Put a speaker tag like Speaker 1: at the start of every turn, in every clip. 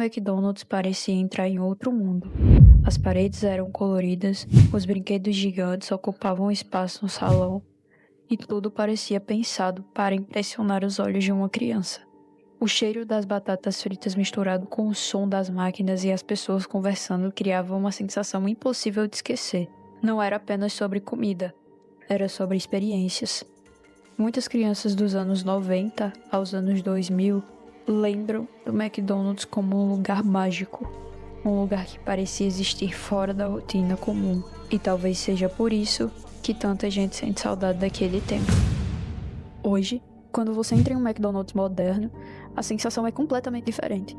Speaker 1: McDonald's parecia entrar em outro mundo. As paredes eram coloridas, os brinquedos gigantes ocupavam espaço no salão e tudo parecia pensado para impressionar os olhos de uma criança. O cheiro das batatas fritas misturado com o som das máquinas e as pessoas conversando criava uma sensação impossível de esquecer. Não era apenas sobre comida, era sobre experiências. Muitas crianças dos anos 90 aos anos 2000 lembram do McDonald's como um lugar mágico, um lugar que parecia existir fora da rotina comum. E talvez seja por isso que tanta gente sente saudade daquele tempo. Hoje, quando você entra em um McDonald's moderno, a sensação é completamente diferente.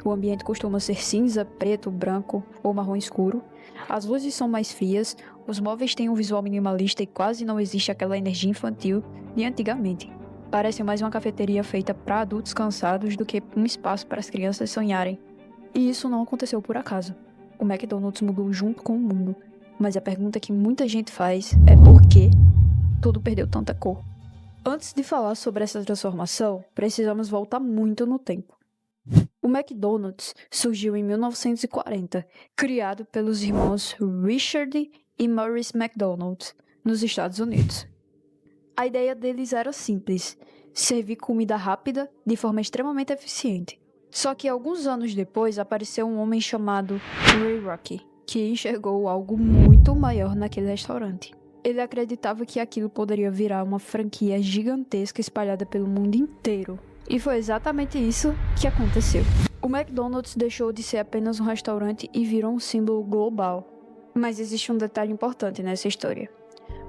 Speaker 1: O ambiente costuma ser cinza, preto, branco ou marrom escuro. As luzes são mais frias, os móveis têm um visual minimalista e quase não existe aquela energia infantil de antigamente. Parece mais uma cafeteria feita para adultos cansados do que um espaço para as crianças sonharem. E isso não aconteceu por acaso. O McDonald's mudou junto com o mundo. Mas a pergunta que muita gente faz é por que tudo perdeu tanta cor? Antes de falar sobre essa transformação, precisamos voltar muito no tempo. O McDonald's surgiu em 1940, criado pelos irmãos Richard e Maurice McDonald, nos Estados Unidos. A ideia deles era simples: servir comida rápida de forma extremamente eficiente. Só que alguns anos depois apareceu um homem chamado Ray Rock, que enxergou algo muito maior naquele restaurante. Ele acreditava que aquilo poderia virar uma franquia gigantesca espalhada pelo mundo inteiro. E foi exatamente isso que aconteceu. O McDonald's deixou de ser apenas um restaurante e virou um símbolo global. Mas existe um detalhe importante nessa história.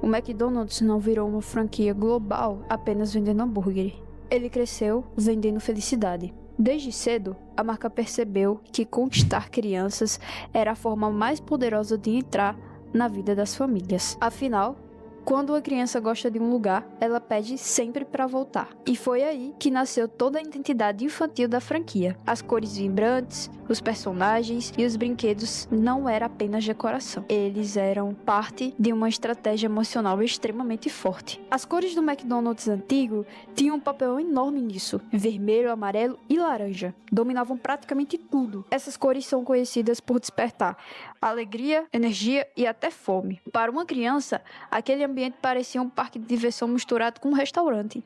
Speaker 1: O McDonald's não virou uma franquia global apenas vendendo hambúrguer. Ele cresceu vendendo felicidade. Desde cedo, a marca percebeu que conquistar crianças era a forma mais poderosa de entrar na vida das famílias. Afinal, quando uma criança gosta de um lugar, ela pede sempre para voltar. E foi aí que nasceu toda a identidade infantil da franquia. As cores vibrantes, os personagens e os brinquedos não eram apenas decoração. Eles eram parte de uma estratégia emocional extremamente forte. As cores do McDonald's antigo tinham um papel enorme nisso. Vermelho, amarelo e laranja. Dominavam praticamente tudo. Essas cores são conhecidas por despertar alegria, energia e até fome. Para uma criança, aquele ambiente parecia um parque de diversão misturado com um restaurante.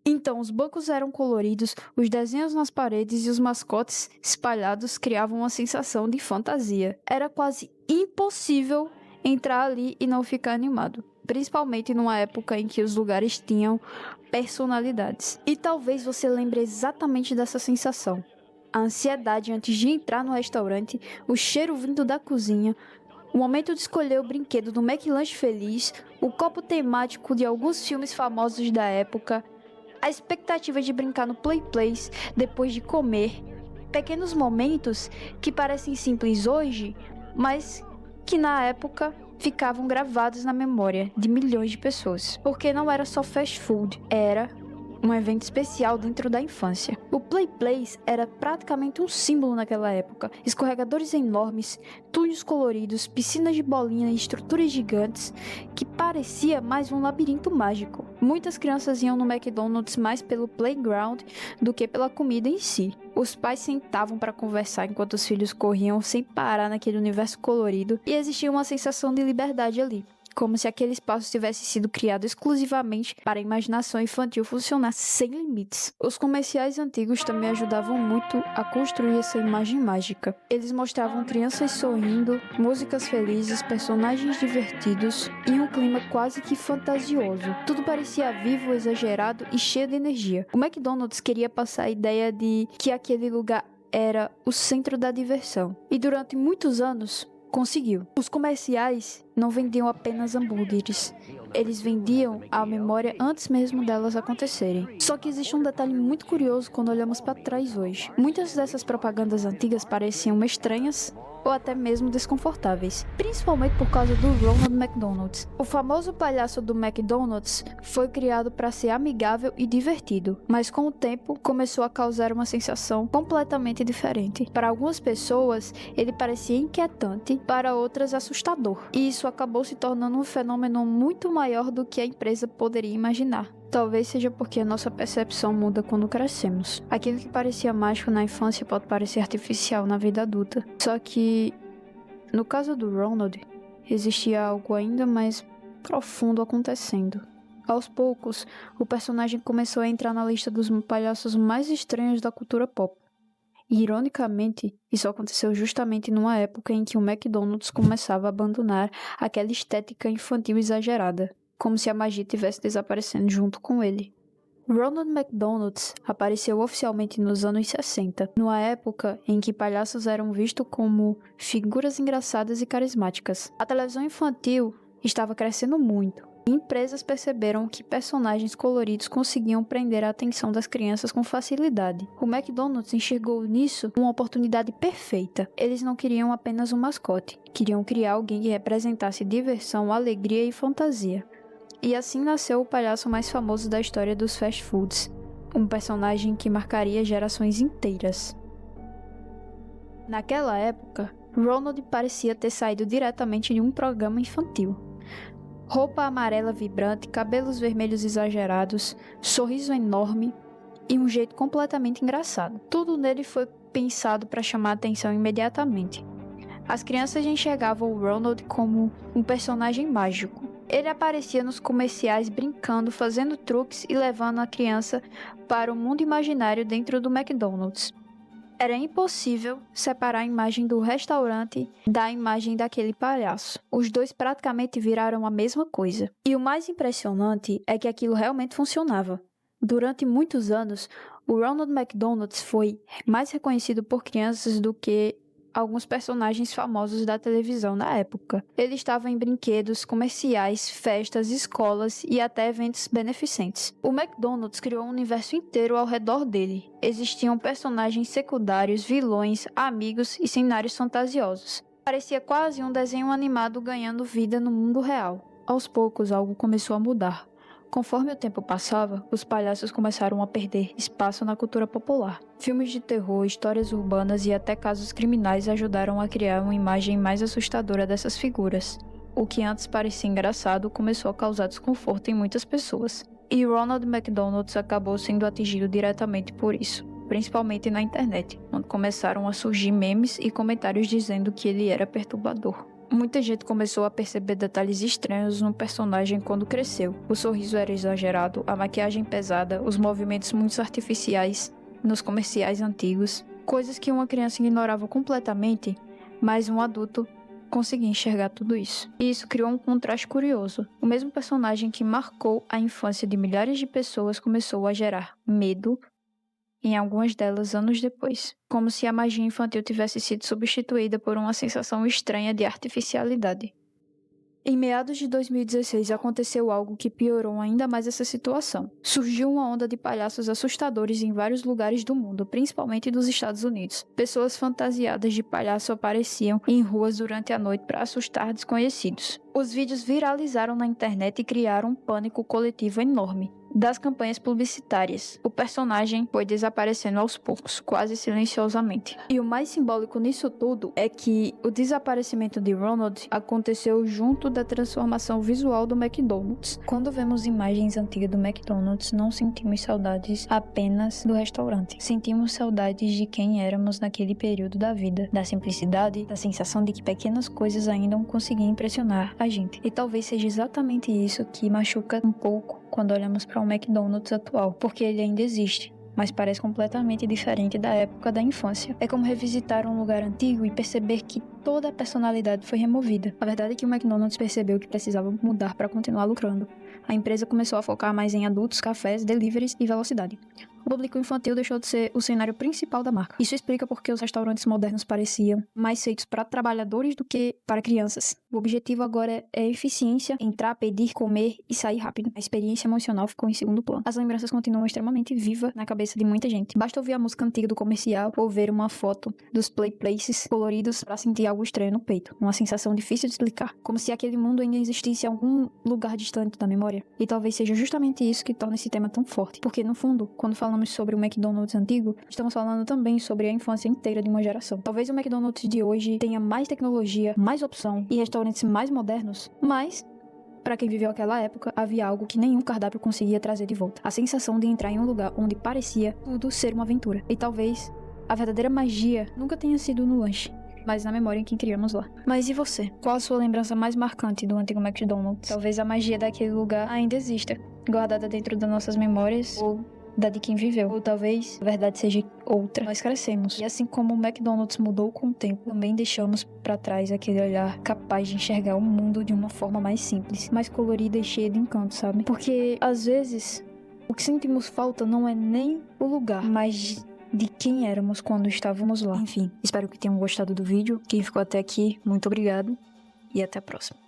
Speaker 1: Então, os bancos eram coloridos, os desenhos nas paredes e os mascotes espalhados criavam uma sensação de fantasia. Era quase impossível entrar ali e não ficar animado, principalmente numa época em que os lugares tinham personalidades. E talvez você lembre exatamente dessa sensação. A ansiedade antes de entrar no restaurante, o cheiro vindo da cozinha, o momento de escolher o brinquedo do McLanche Feliz, o copo temático de alguns filmes famosos da época, a expectativa de brincar no Play Place depois de comer, pequenos momentos que parecem simples hoje, mas que na época ficavam gravados na memória de milhões de pessoas. Porque não era só fast food, era um evento especial dentro da infância. O Play Place era praticamente um símbolo naquela época. Escorregadores enormes, túneis coloridos, piscinas de bolinha e estruturas gigantes que parecia mais um labirinto mágico. Muitas crianças iam no McDonald's mais pelo playground do que pela comida em si. Os pais sentavam para conversar enquanto os filhos corriam sem parar naquele universo colorido e existia uma sensação de liberdade ali. Como se aquele espaço tivesse sido criado exclusivamente para a imaginação infantil funcionar sem limites. Os comerciais antigos também ajudavam muito a construir essa imagem mágica. Eles mostravam crianças sorrindo, músicas felizes, personagens divertidos e um clima quase que fantasioso. Tudo parecia vivo, exagerado e cheio de energia. O McDonald's queria passar a ideia de que aquele lugar era o centro da diversão. E durante muitos anos, conseguiu. Os comerciais não vendiam apenas hambúrgueres. Eles vendiam a memória antes mesmo delas acontecerem. Só que existe um detalhe muito curioso quando olhamos para trás hoje. Muitas dessas propagandas antigas pareciam estranhas ou até mesmo desconfortáveis, principalmente por causa do Ronald McDonald. O famoso palhaço do McDonald's foi criado para ser amigável e divertido, mas com o tempo começou a causar uma sensação completamente diferente. Para algumas pessoas, ele parecia inquietante, para outras assustador. E isso isso acabou se tornando um fenômeno muito maior do que a empresa poderia imaginar. Talvez seja porque a nossa percepção muda quando crescemos. Aquilo que parecia mágico na infância pode parecer artificial na vida adulta. Só que, no caso do Ronald, existia algo ainda mais profundo acontecendo. Aos poucos, o personagem começou a entrar na lista dos palhaços mais estranhos da cultura pop. E, ironicamente, isso aconteceu justamente numa época em que o McDonald's começava a abandonar aquela estética infantil exagerada, como se a magia estivesse desaparecendo junto com ele. Ronald McDonald's apareceu oficialmente nos anos 60, numa época em que palhaços eram vistos como figuras engraçadas e carismáticas. A televisão infantil estava crescendo muito. Empresas perceberam que personagens coloridos conseguiam prender a atenção das crianças com facilidade. O McDonald's enxergou nisso uma oportunidade perfeita. Eles não queriam apenas um mascote, queriam criar alguém que representasse diversão, alegria e fantasia. E assim nasceu o palhaço mais famoso da história dos fast foods, um personagem que marcaria gerações inteiras. Naquela época, Ronald parecia ter saído diretamente de um programa infantil. Roupa amarela vibrante, cabelos vermelhos exagerados, sorriso enorme e um jeito completamente engraçado. Tudo nele foi pensado para chamar a atenção imediatamente. As crianças enxergavam o Ronald como um personagem mágico. Ele aparecia nos comerciais brincando, fazendo truques e levando a criança para o mundo imaginário dentro do McDonald's. Era impossível separar a imagem do restaurante da imagem daquele palhaço. Os dois praticamente viraram a mesma coisa. E o mais impressionante é que aquilo realmente funcionava. Durante muitos anos, o Ronald McDonald's foi mais reconhecido por crianças do que alguns personagens famosos da televisão na época. Ele estava em brinquedos, comerciais, festas, escolas e até eventos beneficentes. O McDonald's criou um universo inteiro ao redor dele. Existiam personagens secundários, vilões, amigos e cenários fantasiosos. Parecia quase um desenho animado ganhando vida no mundo real. Aos poucos, algo começou a mudar. Conforme o tempo passava, os palhaços começaram a perder espaço na cultura popular. Filmes de terror, histórias urbanas e até casos criminais ajudaram a criar uma imagem mais assustadora dessas figuras. O que antes parecia engraçado começou a causar desconforto em muitas pessoas. E Ronald McDonald's acabou sendo atingido diretamente por isso, principalmente na internet, onde começaram a surgir memes e comentários dizendo que ele era perturbador. Muita gente começou a perceber detalhes estranhos no personagem quando cresceu. O sorriso era exagerado, a maquiagem pesada, os movimentos muito artificiais nos comerciais antigos. Coisas que uma criança ignorava completamente, mas um adulto conseguia enxergar tudo isso. E isso criou um contraste curioso. O mesmo personagem que marcou a infância de milhares de pessoas começou a gerar medo, em algumas delas anos depois, como se a magia infantil tivesse sido substituída por uma sensação estranha de artificialidade. Em meados de 2016 aconteceu algo que piorou ainda mais essa situação. Surgiu uma onda de palhaços assustadores em vários lugares do mundo, principalmente dos Estados Unidos. Pessoas fantasiadas de palhaço apareciam em ruas durante a noite para assustar desconhecidos. Os vídeos viralizaram na internet e criaram um pânico coletivo enorme. Das campanhas publicitárias, o personagem foi desaparecendo aos poucos, quase silenciosamente. E o mais simbólico nisso tudo é que o desaparecimento de Ronald aconteceu junto da transformação visual do McDonald's. Quando vemos imagens antigas do McDonald's, não sentimos saudades apenas do restaurante. Sentimos saudades de quem éramos naquele período da vida, da simplicidade, da sensação de que pequenas coisas ainda conseguiam impressionar a gente. E talvez seja exatamente isso que machuca um pouco quando olhamos para o McDonald's atual, porque ele ainda existe, mas parece completamente diferente da época da infância. É como revisitar um lugar antigo e perceber que toda a personalidade foi removida. A verdade é que o McDonald's percebeu que precisava mudar para continuar lucrando. A empresa começou a focar mais em adultos, cafés, deliveries e velocidade. O público infantil deixou de ser o cenário principal da marca. Isso explica porque os restaurantes modernos pareciam mais feitos para trabalhadores do que para crianças. O objetivo agora é eficiência, entrar, pedir, comer e sair rápido. A experiência emocional ficou em segundo plano. As lembranças continuam extremamente vivas na cabeça de muita gente. Basta ouvir a música antiga do comercial ou ver uma foto dos play places coloridos para sentir algo estranho no peito. Uma sensação difícil de explicar. Como se aquele mundo ainda existisse em algum lugar distante da memória. E talvez seja justamente isso que torna esse tema tão forte. Porque, no fundo, quando falamos falamos sobre o McDonald's antigo, estamos falando também sobre a infância inteira de uma geração. Talvez o McDonald's de hoje tenha mais tecnologia, mais opção e restaurantes mais modernos, mas para quem viveu aquela época, havia algo que nenhum cardápio conseguia trazer de volta. A sensação de entrar em um lugar onde parecia tudo ser uma aventura. E talvez a verdadeira magia nunca tenha sido no lanche, mas na memória em que criamos lá. Mas e você? Qual a sua lembrança mais marcante do antigo McDonald's? Talvez a magia daquele lugar ainda exista, guardada dentro das nossas memórias, ou da de quem viveu. Ou talvez a verdade seja outra. Nós crescemos. E assim como o McDonald's mudou com o tempo, também deixamos pra trás aquele olhar capaz de enxergar o mundo de uma forma mais simples, mais colorida e cheia de encanto, sabe? Porque, às vezes, o que sentimos falta não é nem o lugar, mas de quem éramos quando estávamos lá. Enfim, espero que tenham gostado do vídeo. Quem ficou até aqui, muito obrigado. E até a próxima.